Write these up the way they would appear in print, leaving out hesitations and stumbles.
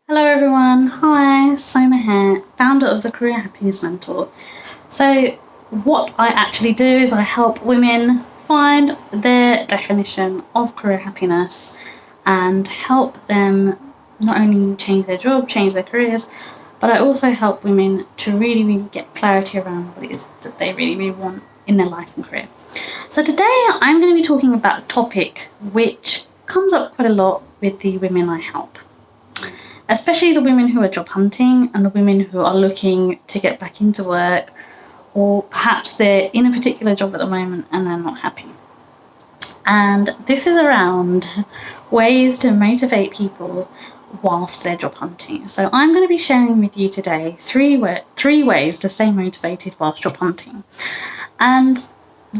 Hello everyone, hi, Soma here, founder of the Career Happiness Mentor. So what I actually do is I help women find their definition of career happiness and help them not only change their job, change their careers, but I also help women to really get clarity around what it is that they really want in their life and career. So today I'm going to be talking about a topic which comes up quite a lot with the women I help, especially the women who are job hunting and the women who are looking to get back into work, or perhaps they're in a particular job at the moment and they're not happy. And this is around ways to motivate people whilst they're job hunting. So I'm going to be sharing with you today three ways to stay motivated whilst job hunting. And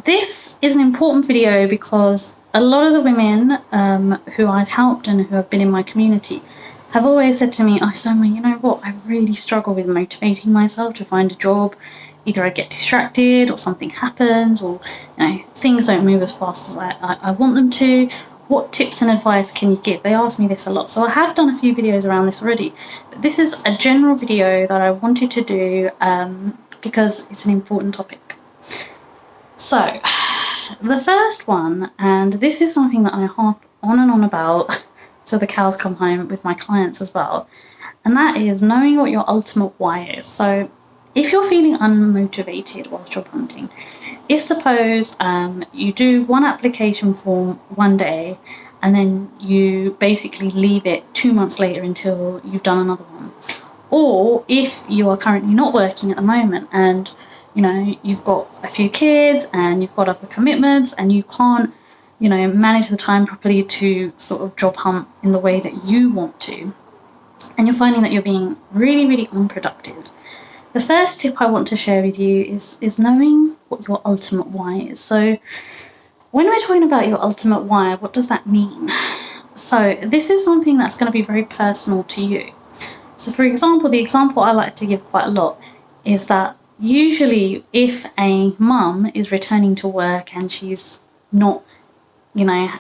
this is an important video because a lot of the women who I've helped and who have been in my community have always said to me, "Oh, Soma, you know what? I really struggle with motivating myself to find a job. Either I get distracted or something happens, or things don't move as fast as I want them to. What tips and advice can you give?" They ask me this a lot. So I have done a few videos around this already, but this is a general video that I wanted to do because it's an important topic. So the first one, and this is something that I harp on and on about till the cows come home with my clients as well, and that is knowing what your ultimate why is. So if you're feeling unmotivated while job hunting, if suppose you do one application form one day and then you basically leave it 2 months later until you've done another one, or if you are currently not working at the moment and you've got a few kids and you've got other commitments and you can't manage the time properly to sort of job hunt in the way that you want to, and you're finding that you're being really unproductive. The first tip I want to share with you is knowing what your ultimate why is. So when we're talking about your ultimate why, what does that mean? So this is something that's going to be very personal to you. So for example, the example I like to give quite a lot is that usually if a mum is returning to work and she's not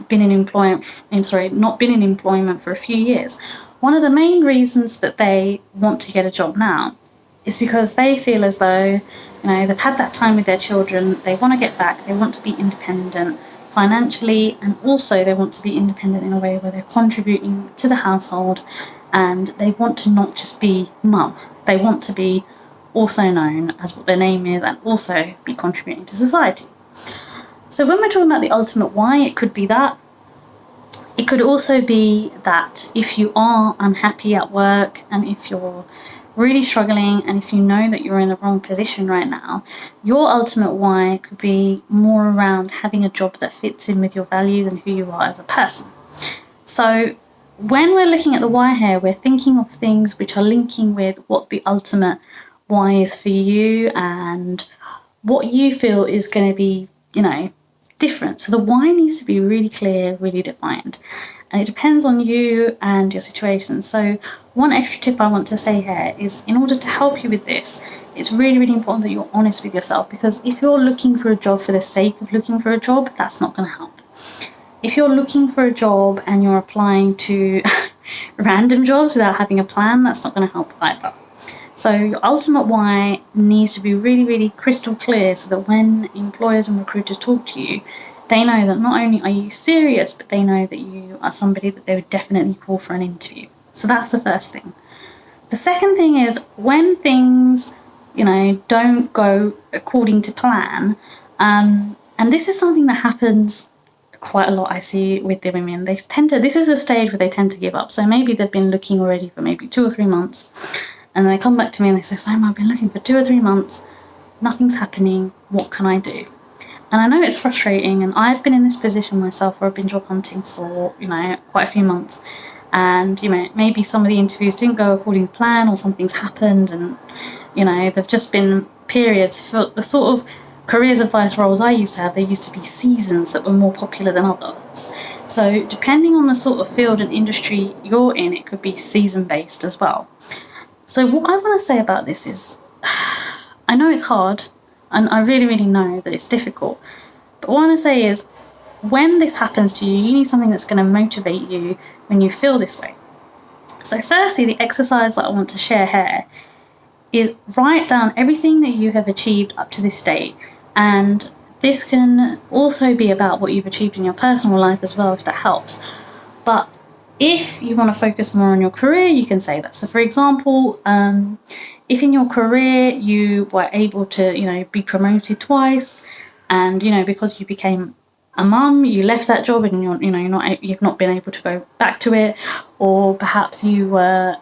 been in employment for a few years, one of the main reasons that they want to get a job now is because they feel as though they've had that time with their children, they want to get back, they want to be independent financially, and also they want to be independent in a way where they're contributing to the household, and they want to not just be mum, they want to be also known as what their name is and also be contributing to society. So when we're talking about the ultimate why, it could be that. It could also be that if you are unhappy at work and if you're really struggling and if you know that you're in the wrong position right now, your ultimate why could be more around having a job that fits in with your values and who you are as a person. So when we're looking at the why here, we're thinking of things which are linking with what the ultimate why is for you and what you feel is going to be different. So the why needs to be really clear, really defined, and it depends on you and your situation. So one extra tip I want to say here is, in order to help you with this, it's really important that you're honest with yourself, because if you're looking for a job for the sake of looking for a job, that's not going to help. If you're looking for a job and you're applying to random jobs without having a plan, that's not going to help either. So your ultimate why needs to be really crystal clear, so that when employers and recruiters talk to you, they know that not only are you serious, but they know that you are somebody that they would definitely call for an interview. So that's the first thing. The second thing is when things, don't go according to plan, and this is something that happens quite a lot, I see with the women. This is the stage where they tend to give up. So maybe they've been looking already for maybe 2 or 3 months, and they come back to me and they say, "Soma, I've been looking for 2 or 3 months, nothing's happening, what can I do?" And I know it's frustrating, and I've been in this position myself where I've been job hunting for, quite a few months. And, maybe some of the interviews didn't go according to plan, or something's happened, and, there've just been periods for the sort of careers advice roles I used to have. There used to be seasons that were more popular than others. So depending on the sort of field and industry you're in, it could be season-based as well. So what I want to say about this is, I know it's hard, and I really know that it's difficult, but what I want to say is, when this happens to you, you need something that's going to motivate you when you feel this way. So firstly, the exercise that I want to share here is write down everything that you have achieved up to this date. And this can also be about what you've achieved in your personal life as well, if that helps. But if you want to focus more on your career, you can say that. So for example, if in your career you were able to, be promoted twice, and, because you became a mum, you left that job and you've not been able to go back to it, or perhaps you were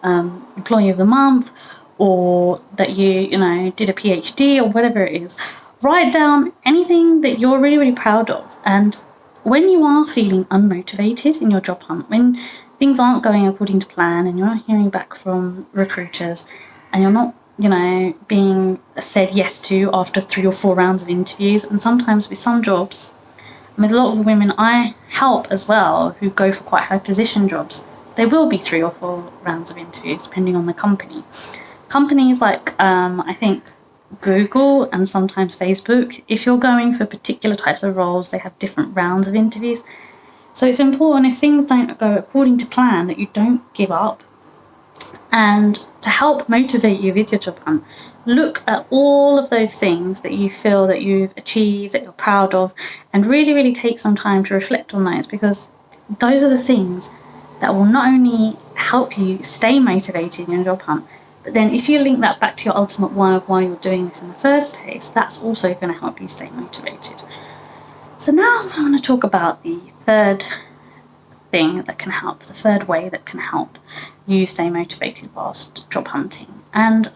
employee of the month, or that you did a PhD or whatever it is. Write down anything that you're really, really proud of. And when you are feeling unmotivated in your job hunt, when things aren't going according to plan and you're not hearing back from recruiters and you're not, being said yes to after 3 or 4 rounds of interviews, and sometimes with some jobs, with a lot of the women I help as well who go for quite high position jobs, there will be 3 or 4 rounds of interviews depending on the company. Companies like, I think, Google and sometimes Facebook, if you're going for particular types of roles, they have different rounds of interviews. So it's important, if things don't go according to plan, that you don't give up. And to help motivate you with your job hunt, look at all of those things that you feel that you've achieved, that you're proud of, and really, really take some time to reflect on those, because those are the things that will not only help you stay motivated in your job hunt, but then if you link that back to your ultimate why of why you're doing this in the first place, that's also going to help you stay motivated. So now I want to talk about the third thing that can help, the third way that can help you stay motivated whilst job hunting. And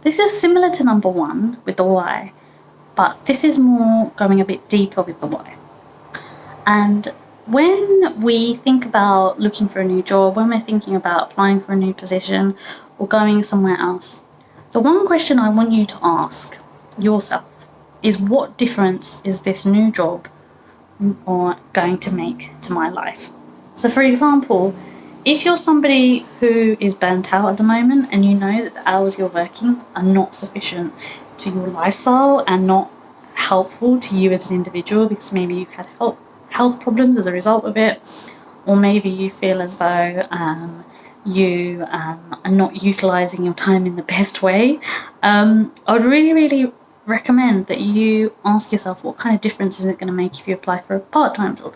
this is similar to number 1 with the why, but this is more going a bit deeper with the why. And when we think about looking for a new job, when we're thinking about applying for a new position or going somewhere else, the one question I want you to ask yourself is, what difference is this new job going to make to my life? So for example, if you're somebody who is burnt out at the moment and you know that the hours you're working are not sufficient to your lifestyle and not helpful to you as an individual, because maybe you've had health problems as a result of it, or maybe you feel as though you are not utilising your time in the best way, I would really, really recommend that you ask yourself, what kind of difference is it going to make if you apply for a part-time job?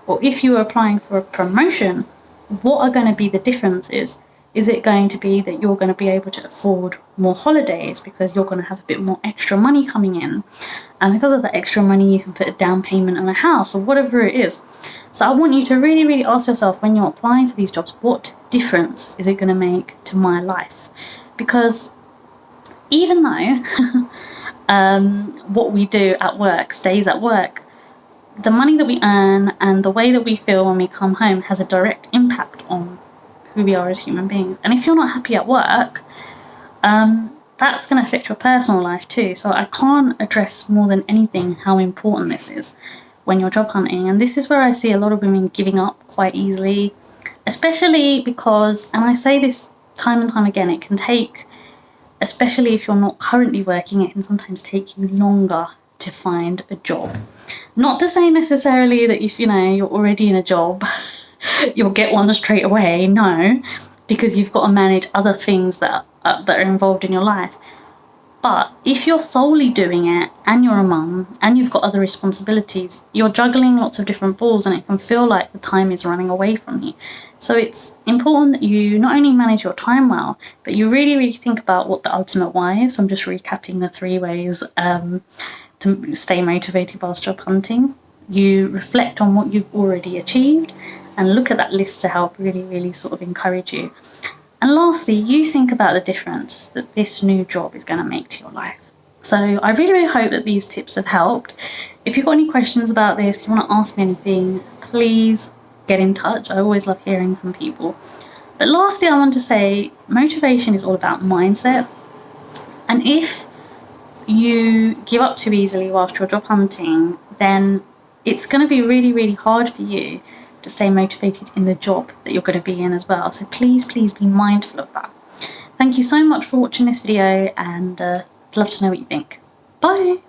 Or if you are applying for a promotion, what are going to be the differences? Is it going to be that you're going to be able to afford more holidays because you're going to have a bit more extra money coming in? And because of that extra money, you can put a down payment on a house or whatever it is. So I want you to really, really ask yourself, when you're applying for these jobs, what difference is it going to make to my life? Because even though what we do at work stays at work, the money that we earn and the way that we feel when we come home has a direct impact on who we are as human beings. And if you're not happy at work, that's going to affect your personal life too. So I can't address more than anything how important this is when you're job hunting. And this is where I see a lot of women giving up quite easily, especially because, and I say this time and time again, it can take, especially if you're not currently working, it can sometimes take you longer to find a job. Not to say necessarily that if you're already in a job, you'll get one straight away. No, because you've got to manage other things that are involved in your life. But if you're solely doing it and you're a mum and you've got other responsibilities, you're juggling lots of different balls and it can feel like the time is running away from you. So it's important that you not only manage your time well, but you really, really think about what the ultimate why is. I'm just recapping the 3 ways to stay motivated whilst job hunting. You reflect on what you've already achieved and look at that list to help really, really sort of encourage you. And lastly, you think about the difference that this new job is going to make to your life. So I really, really hope that these tips have helped. If you've got any questions about this, you want to ask me anything, please get in touch. I always love hearing from people. But lastly, I want to say motivation is all about mindset. And if you give up too easily whilst you're job hunting, then it's going to be really, really hard for you to stay motivated in the job that you're going to be in as well. So please, please be mindful of that. Thank you so much for watching this video, and I'd love to know what you think. Bye.